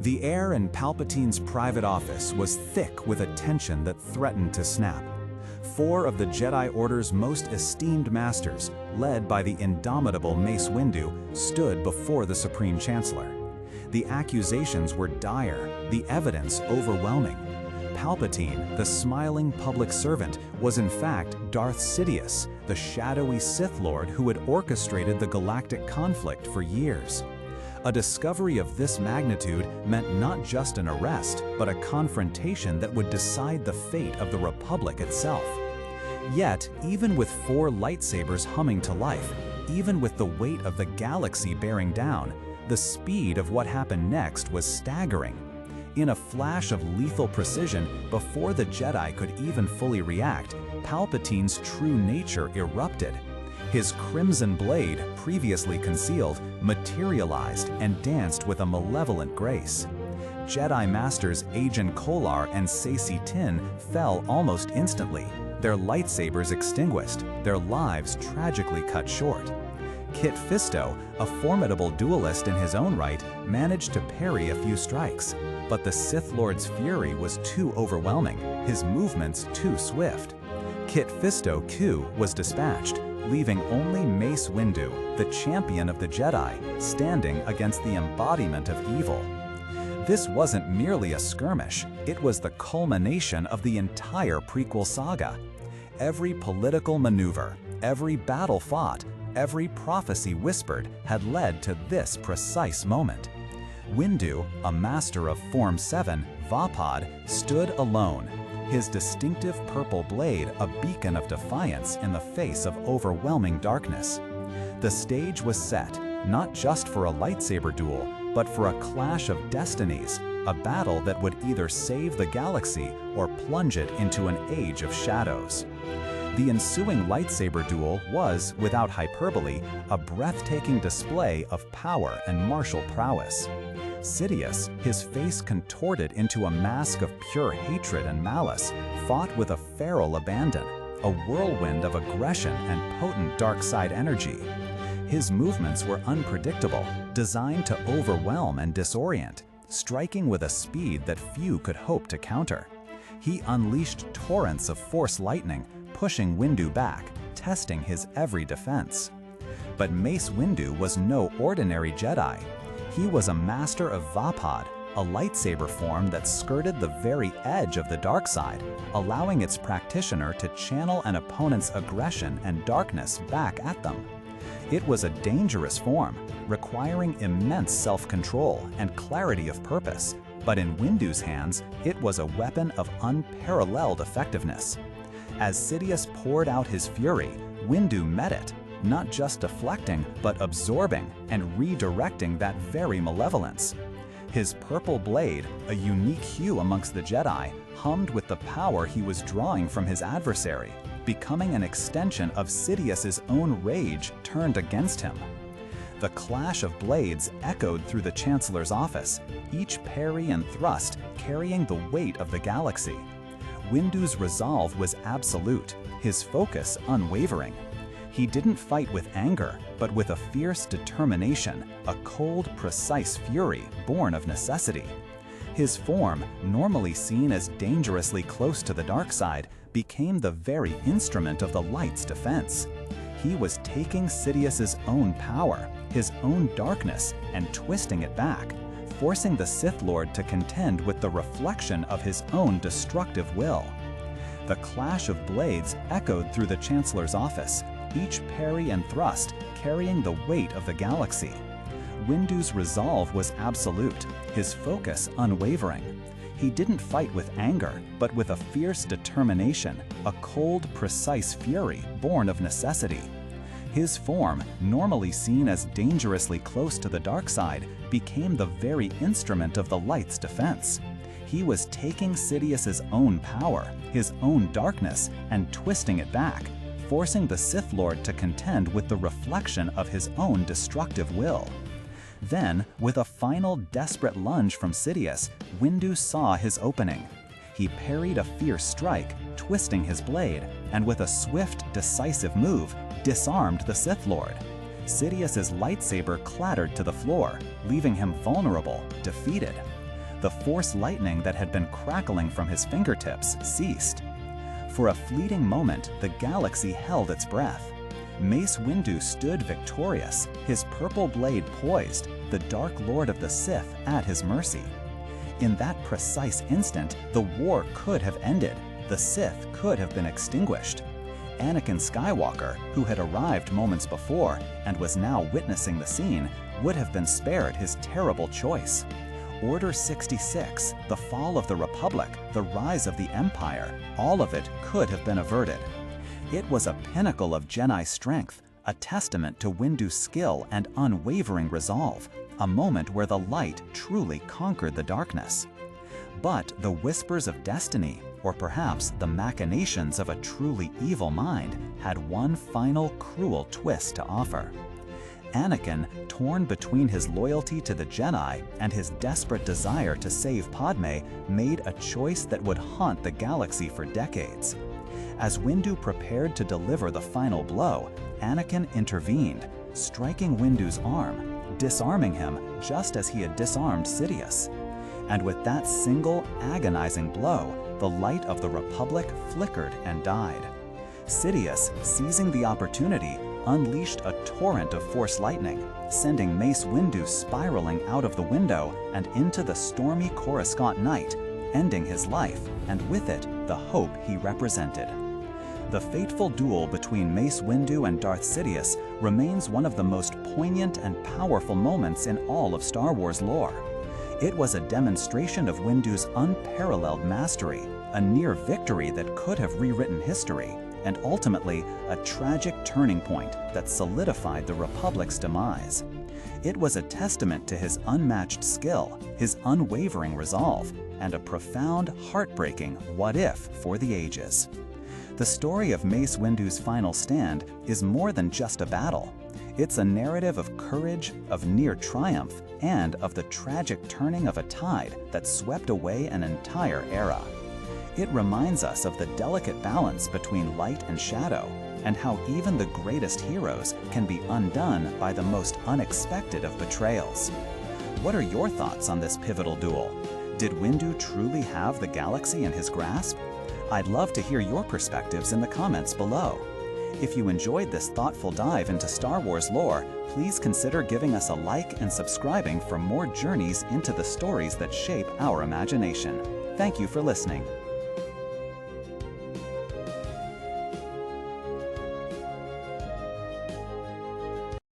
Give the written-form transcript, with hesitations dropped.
The air in Palpatine's private office was thick with a tension that threatened to snap. 4 of the Jedi Order's most esteemed masters, led by the indomitable Mace Windu, stood before the Supreme Chancellor. The accusations were dire, the evidence overwhelming. Palpatine, the smiling public servant, was in fact Darth Sidious, the shadowy Sith Lord who had orchestrated the galactic conflict for years. A discovery of this magnitude meant not just an arrest, but a confrontation that would decide the fate of the Republic itself. Yet, even with 4 lightsabers humming to life, even with the weight of the galaxy bearing down, the speed of what happened next was staggering. In a flash of lethal precision, before the Jedi could even fully react, Palpatine's true nature erupted. His crimson blade, previously concealed, materialized and danced with a malevolent grace. Jedi Masters Agen Kolar and Saci Tin fell almost instantly, their lightsabers extinguished, their lives tragically cut short. Kit Fisto, a formidable duelist in his own right, managed to parry a few strikes, but the Sith Lord's fury was too overwhelming, his movements too swift. Kit Fisto Q was dispatched, leaving only Mace Windu, the champion of the Jedi, standing against the embodiment of evil. This wasn't merely a skirmish, it was the culmination of the entire prequel saga. Every political maneuver, every battle fought, every prophecy whispered had led to this precise moment. Windu, a master of Form 7, Vapad, stood alone, his distinctive purple blade a beacon of defiance in the face of overwhelming darkness. The stage was set, not just for a lightsaber duel, but for a clash of destinies, a battle that would either save the galaxy or plunge it into an age of shadows. The ensuing lightsaber duel was, without hyperbole, a breathtaking display of power and martial prowess. Sidious, his face contorted into a mask of pure hatred and malice, fought with a feral abandon, a whirlwind of aggression and potent dark side energy. His movements were unpredictable, designed to overwhelm and disorient, striking with a speed that few could hope to counter. He unleashed torrents of force lightning, pushing Windu back, testing his every defense. But Mace Windu was no ordinary Jedi. He was a master of Vapad, a lightsaber form that skirted the very edge of the dark side, allowing its practitioner to channel an opponent's aggression and darkness back at them. It was a dangerous form, requiring immense self-control and clarity of purpose, but in Windu's hands, it was a weapon of unparalleled effectiveness. As Sidious poured out his fury, Windu met it, not just deflecting, but absorbing and redirecting that very malevolence. His purple blade, a unique hue amongst the Jedi, hummed with the power he was drawing from his adversary, becoming an extension of Sidious's own rage turned against him. The clash of blades echoed through the Chancellor's office, each parry and thrust carrying the weight of the galaxy. Windu's resolve was absolute, his focus unwavering. He didn't fight with anger, but with a fierce determination, a cold, precise fury born of necessity. His form, normally seen as dangerously close to the dark side, became the very instrument of the light's defense. He was taking Sidious's own power, his own darkness, and twisting it back, forcing the Sith Lord to contend with the reflection of his own destructive will. The clash of blades echoed through the Chancellor's office, each parry and thrust carrying the weight of the galaxy. Windu's resolve was absolute, his focus unwavering. He didn't fight with anger, but with a fierce determination, a cold, precise fury born of necessity. His form, normally seen as dangerously close to the dark side, became the very instrument of the light's defense. He was taking Sidious's own power, his own darkness, and twisting it back, forcing the Sith Lord to contend with the reflection of his own destructive will. Then, with a final desperate lunge from Sidious, Windu saw his opening. He parried a fierce strike, twisting his blade, and with a swift, decisive move, disarmed the Sith Lord. Sidious's lightsaber clattered to the floor, leaving him vulnerable, defeated. The force lightning that had been crackling from his fingertips ceased. For a fleeting moment, the galaxy held its breath. Mace Windu stood victorious, his purple blade poised, the Dark Lord of the Sith at his mercy. In that precise instant, the war could have ended, the Sith could have been extinguished. Anakin Skywalker, who had arrived moments before and was now witnessing the scene, would have been spared his terrible choice. Order 66, the fall of the Republic, the rise of the Empire, all of it could have been averted. It was a pinnacle of Jedi strength, a testament to Windu's skill and unwavering resolve, a moment where the light truly conquered the darkness. But the whispers of destiny, or perhaps the machinations of a truly evil mind, had one final cruel twist to offer. Anakin, torn between his loyalty to the Jedi and his desperate desire to save Padme, made a choice that would haunt the galaxy for decades. As Windu prepared to deliver the final blow, Anakin intervened, striking Windu's arm, disarming him just as he had disarmed Sidious. And with that single, agonizing blow, the light of the Republic flickered and died. Sidious, seizing the opportunity, unleashed a torrent of force lightning, sending Mace Windu spiraling out of the window and into the stormy Coruscant night, ending his life, and with it, the hope he represented. The fateful duel between Mace Windu and Darth Sidious remains one of the most poignant and powerful moments in all of Star Wars lore. It was a demonstration of Windu's unparalleled mastery, a near victory that could have rewritten history, and ultimately a tragic turning point that solidified the Republic's demise. It was a testament to his unmatched skill, his unwavering resolve, and a profound, heartbreaking what-if for the ages. The story of Mace Windu's final stand is more than just a battle. It's a narrative of courage, of near triumph, and of the tragic turning of a tide that swept away an entire era. It reminds us of the delicate balance between light and shadow, and how even the greatest heroes can be undone by the most unexpected of betrayals. What are your thoughts on this pivotal duel? Did Windu truly have the galaxy in his grasp? I'd love to hear your perspectives in the comments below. If you enjoyed this thoughtful dive into Star Wars lore, please consider giving us a like and subscribing for more journeys into the stories that shape our imagination. Thank you for listening.